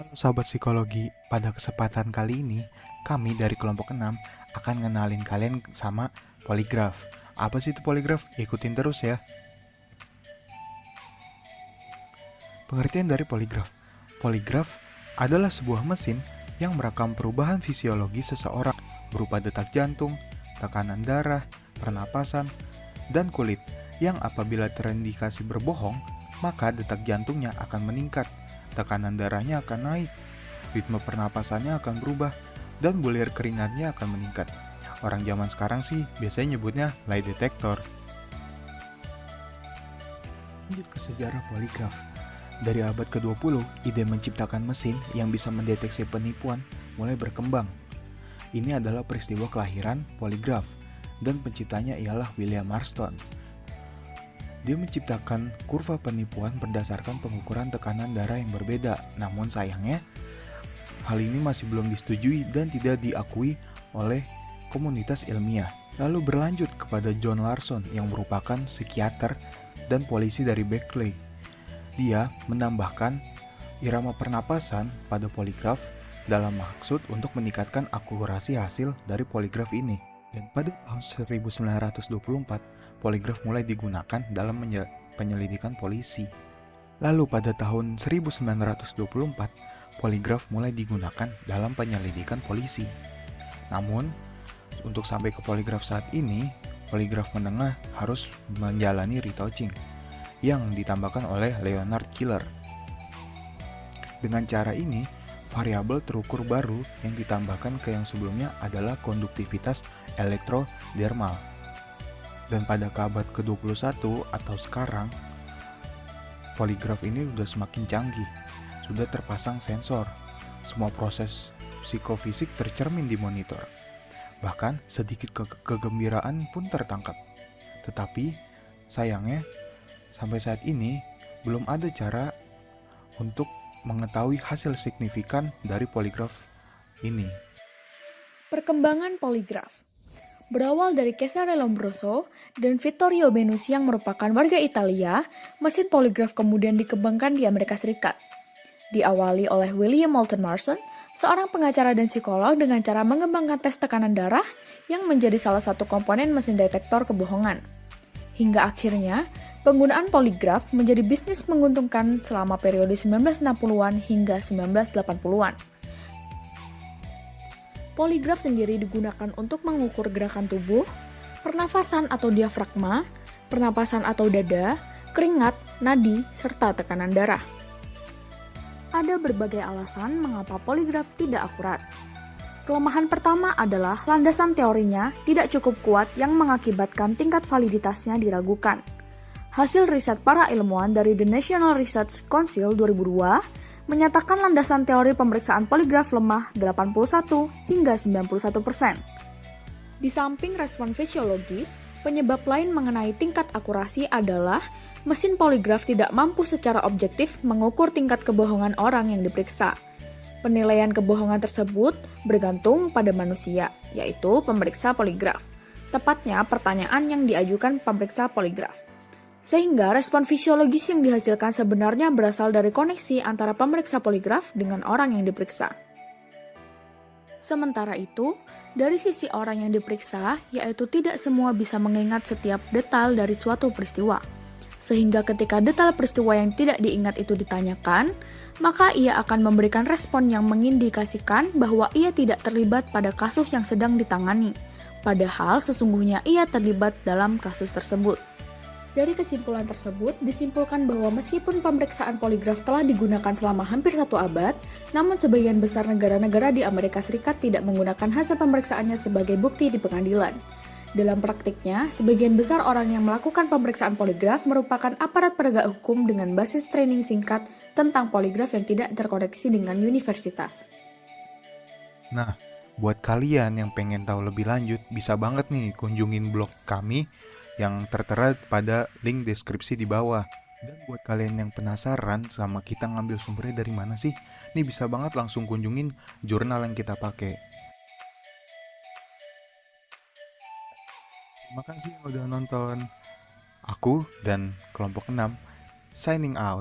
Halo Sobat Psikologi, pada kesempatan kali ini kami dari kelompok 6 akan ngenalin kalian sama poligraf. Apa sih itu poligraf? Ikutin terus ya. Pengertian dari poligraf. Poligraf adalah sebuah mesin yang merekam perubahan fisiologi seseorang berupa detak jantung, tekanan darah, pernapasan, dan kulit yang apabila terindikasi berbohong, maka detak jantungnya akan meningkat, tekanan darahnya akan naik, ritme pernapasannya akan berubah, dan bulir keringatnya akan meningkat. Orang zaman sekarang sih biasanya nyebutnya lie detector. Lanjut ke sejarah poligraf. Dari abad ke-20, ide menciptakan mesin yang bisa mendeteksi penipuan mulai berkembang. Ini adalah peristiwa kelahiran poligraf, dan penciptanya ialah William Marston. Dia menciptakan kurva penipuan berdasarkan pengukuran tekanan darah yang berbeda. Namun sayangnya, hal ini masih belum disetujui dan tidak diakui oleh komunitas ilmiah. Lalu berlanjut kepada John Larson yang merupakan psikiater dan polisi dari Berkeley. Dia menambahkan irama pernapasan pada poligraf dalam maksud untuk meningkatkan akurasi hasil dari poligraf ini. Dan pada tahun 1924, poligraf mulai digunakan dalam penyelidikan polisi. Lalu pada tahun 1924, poligraf mulai digunakan dalam penyelidikan polisi. Namun, untuk sampai ke poligraf saat ini, poligraf menengah harus menjalani retouching yang ditambahkan oleh Leonard Killer. Dengan cara ini, variabel terukur baru yang ditambahkan ke yang sebelumnya adalah konduktivitas elektrodermal. Dan pada abad ke-21 atau sekarang, poligraf ini sudah semakin canggih, sudah terpasang sensor. Semua proses psikofisik tercermin di monitor. Bahkan sedikit kegembiraan pun tertangkap. Tetapi sayangnya sampai saat ini belum ada cara untuk mengetahui hasil signifikan dari poligraf ini. Perkembangan poligraf berawal dari Cesare Lombroso dan Vittorio Benussi yang merupakan warga Italia. Mesin poligraf kemudian dikembangkan di Amerika Serikat. Diawali oleh William Moulton Marston, seorang pengacara dan psikolog, dengan cara mengembangkan tes tekanan darah yang menjadi salah satu komponen mesin detektor kebohongan. Hingga akhirnya, penggunaan poligraf menjadi bisnis menguntungkan selama periode 1960-an hingga 1980-an. Poligraf sendiri digunakan untuk mengukur gerakan tubuh, pernafasan atau diafragma, pernapasan atau dada, keringat, nadi, serta tekanan darah. Ada berbagai alasan mengapa poligraf tidak akurat. Kelemahan pertama adalah landasan teorinya tidak cukup kuat yang mengakibatkan tingkat validitasnya diragukan. Hasil riset para ilmuwan dari The National Research Council 2002 menyatakan landasan teori pemeriksaan poligraf lemah 81 hingga 91%. Di samping respon fisiologis, penyebab lain mengenai tingkat akurasi adalah mesin poligraf tidak mampu secara objektif mengukur tingkat kebohongan orang yang diperiksa. Penilaian kebohongan tersebut bergantung pada manusia, yaitu pemeriksa poligraf. Tepatnya pertanyaan yang diajukan pemeriksa poligraf. Sehingga respon fisiologis yang dihasilkan sebenarnya berasal dari koneksi antara pemeriksa poligraf dengan orang yang diperiksa. Sementara itu, dari sisi orang yang diperiksa, yaitu tidak semua bisa mengingat setiap detail dari suatu peristiwa. Sehingga ketika detail peristiwa yang tidak diingat itu ditanyakan, maka ia akan memberikan respon yang mengindikasikan bahwa ia tidak terlibat pada kasus yang sedang ditangani, padahal sesungguhnya ia terlibat dalam kasus tersebut. Dari kesimpulan tersebut, disimpulkan bahwa meskipun pemeriksaan poligraf telah digunakan selama hampir 1 abad, namun sebagian besar negara-negara di Amerika Serikat tidak menggunakan hasil pemeriksaannya sebagai bukti di pengadilan. Dalam praktiknya, sebagian besar orang yang melakukan pemeriksaan poligraf merupakan aparat penegak hukum dengan basis training singkat tentang poligraf yang tidak terkoneksi dengan universitas. Nah, buat kalian yang pengen tahu lebih lanjut, bisa banget nih kunjungin blog kami yang tertera pada link deskripsi di bawah. Dan buat kalian yang penasaran sama kita ngambil sumbernya dari mana sih, nih bisa banget langsung kunjungin jurnal yang kita pakai. Terima kasih udah nonton. Aku dan kelompok 6 signing out.